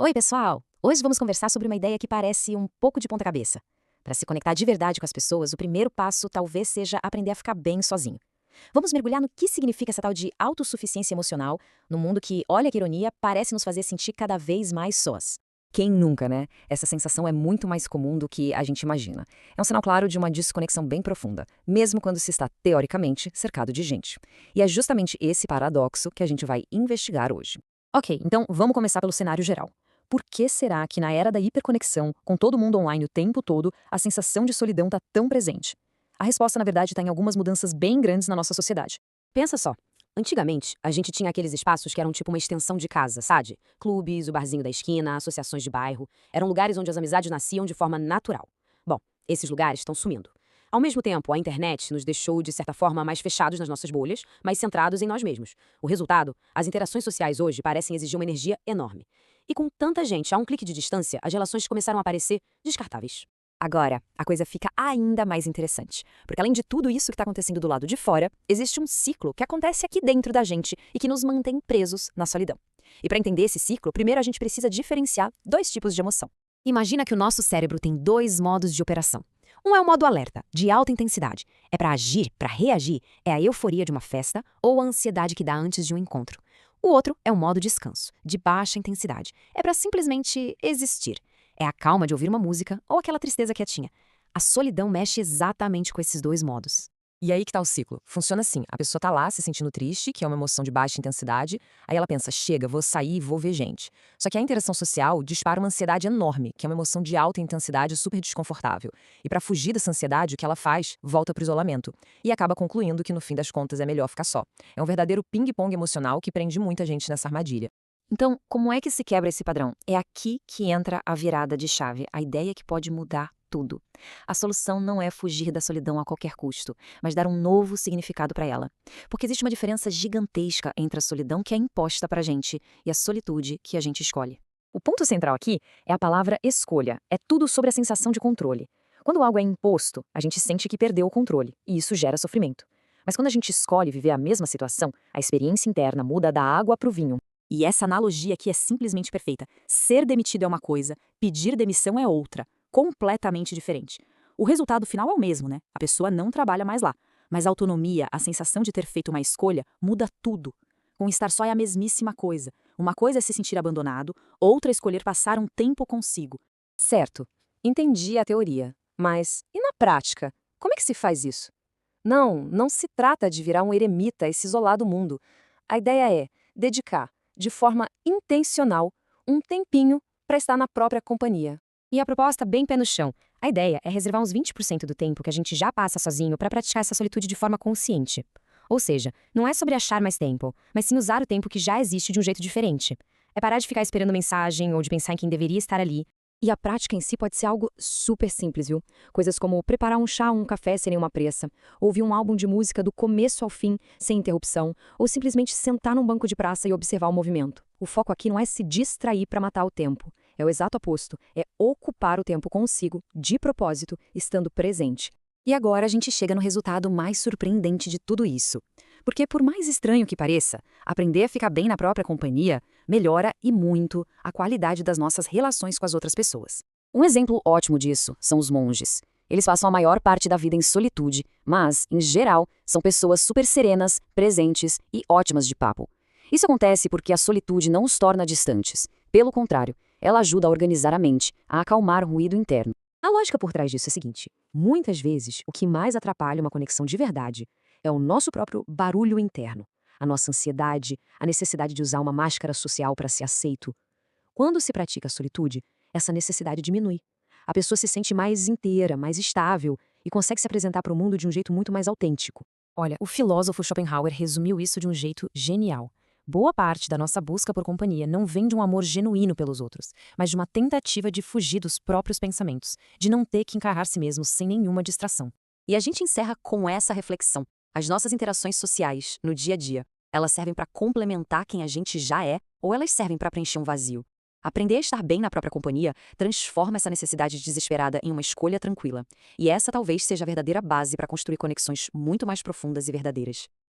Oi, pessoal! Hoje vamos conversar sobre uma ideia que parece um pouco de ponta-cabeça. Para se conectar de verdade com as pessoas, o primeiro passo talvez seja aprender a ficar bem sozinho. Vamos mergulhar no que significa essa tal de autossuficiência emocional, num mundo que, olha que ironia, parece nos fazer sentir cada vez mais sós. Quem nunca, né? Essa sensação é muito mais comum do que a gente imagina. É um sinal claro de uma desconexão bem profunda, mesmo quando se está, teoricamente, cercado de gente. E é justamente esse paradoxo que a gente vai investigar hoje. Ok, então vamos começar pelo cenário geral. Por que será que na era da hiperconexão, com todo mundo online o tempo todo, a sensação de solidão está tão presente? A resposta, na verdade, está em algumas mudanças bem grandes na nossa sociedade. Pensa só. Antigamente, a gente tinha aqueles espaços que eram tipo uma extensão de casa, sabe? Clubes, o barzinho da esquina, associações de bairro. Eram lugares onde as amizades nasciam de forma natural. Bom, esses lugares estão sumindo. Ao mesmo tempo, a internet nos deixou, de certa forma, mais fechados nas nossas bolhas, mais centrados em nós mesmos. O resultado, as interações sociais hoje parecem exigir uma energia enorme. E com tanta gente a um clique de distância, as relações começaram a parecer descartáveis. Agora, a coisa fica ainda mais interessante, porque além de tudo isso que está acontecendo do lado de fora, existe um ciclo que acontece aqui dentro da gente e que nos mantém presos na solidão. E para entender esse ciclo, primeiro a gente precisa diferenciar dois tipos de emoção. Imagina que o nosso cérebro tem dois modos de operação. Um é o modo alerta, de alta intensidade. É para agir, para reagir, é a euforia de uma festa ou a ansiedade que dá antes de um encontro. O outro é o modo descanso, de baixa intensidade. É para simplesmente existir. É a calma de ouvir uma música ou aquela tristeza quietinha. A solidão mexe exatamente com esses dois modos. E aí que tá o ciclo. Funciona assim: a pessoa tá lá se sentindo triste, que é uma emoção de baixa intensidade, aí ela pensa, chega, vou sair e vou ver gente. Só que a interação social dispara uma ansiedade enorme, que é uma emoção de alta intensidade super desconfortável. E pra fugir dessa ansiedade, o que ela faz? Volta pro isolamento. E acaba concluindo que no fim das contas é melhor ficar só. É um verdadeiro ping-pong emocional que prende muita gente nessa armadilha. Então, como é que se quebra esse padrão? É aqui que entra a virada de chave, a ideia que pode mudar tudo. A solução não é fugir da solidão a qualquer custo, mas dar um novo significado para ela. Porque existe uma diferença gigantesca entre a solidão que é imposta para a gente e a solitude que a gente escolhe. O ponto central aqui é a palavra escolha. É tudo sobre a sensação de controle. Quando algo é imposto, a gente sente que perdeu o controle, e isso gera sofrimento. Mas quando a gente escolhe viver a mesma situação, a experiência interna muda da água para o vinho. E essa analogia aqui é simplesmente perfeita. Ser demitido é uma coisa, pedir demissão é outra, completamente diferente. O resultado final é o mesmo, né? A pessoa não trabalha mais lá. Mas a autonomia, a sensação de ter feito uma escolha, muda tudo. Com estar só é a mesmíssima coisa. Uma coisa é se sentir abandonado, outra é escolher passar um tempo consigo. Certo, entendi a teoria. Mas e na prática? Como é que se faz isso? Não se trata de virar um eremita e se isolar do mundo. A ideia é dedicar, de forma intencional, um tempinho para estar na própria companhia. E a proposta bem pé no chão. A ideia é reservar uns 20% do tempo que a gente já passa sozinho para praticar essa solitude de forma consciente. Ou seja, não é sobre achar mais tempo, mas sim usar o tempo que já existe de um jeito diferente. É parar de ficar esperando mensagem ou de pensar em quem deveria estar ali. E a prática em si pode ser algo super simples, viu? Coisas como preparar um chá ou um café sem nenhuma pressa, ouvir um álbum de música do começo ao fim, sem interrupção, ou simplesmente sentar num banco de praça e observar o movimento. O foco aqui não é se distrair para matar o tempo. É o exato oposto, é ocupar o tempo consigo, de propósito, estando presente. E agora a gente chega no resultado mais surpreendente de tudo isso. Porque, por mais estranho que pareça, aprender a ficar bem na própria companhia melhora e muito a qualidade das nossas relações com as outras pessoas. Um exemplo ótimo disso são os monges. Eles passam a maior parte da vida em solitude, mas, em geral, são pessoas super serenas, presentes e ótimas de papo. Isso acontece porque a solitude não os torna distantes. Pelo contrário, ela ajuda a organizar a mente, a acalmar o ruído interno. A lógica por trás disso é a seguinte: muitas vezes, o que mais atrapalha uma conexão de verdade é o nosso próprio barulho interno, a nossa ansiedade, a necessidade de usar uma máscara social para ser aceito. Quando se pratica a solitude, essa necessidade diminui. A pessoa se sente mais inteira, mais estável e consegue se apresentar para o mundo de um jeito muito mais autêntico. Olha, o filósofo Schopenhauer resumiu isso de um jeito genial. Boa parte da nossa busca por companhia não vem de um amor genuíno pelos outros, mas de uma tentativa de fugir dos próprios pensamentos, de não ter que encarar si mesmo sem nenhuma distração. E a gente encerra com essa reflexão. As nossas interações sociais, no dia a dia, elas servem para complementar quem a gente já é ou elas servem para preencher um vazio? Aprender a estar bem na própria companhia transforma essa necessidade desesperada em uma escolha tranquila. E essa talvez seja a verdadeira base para construir conexões muito mais profundas e verdadeiras.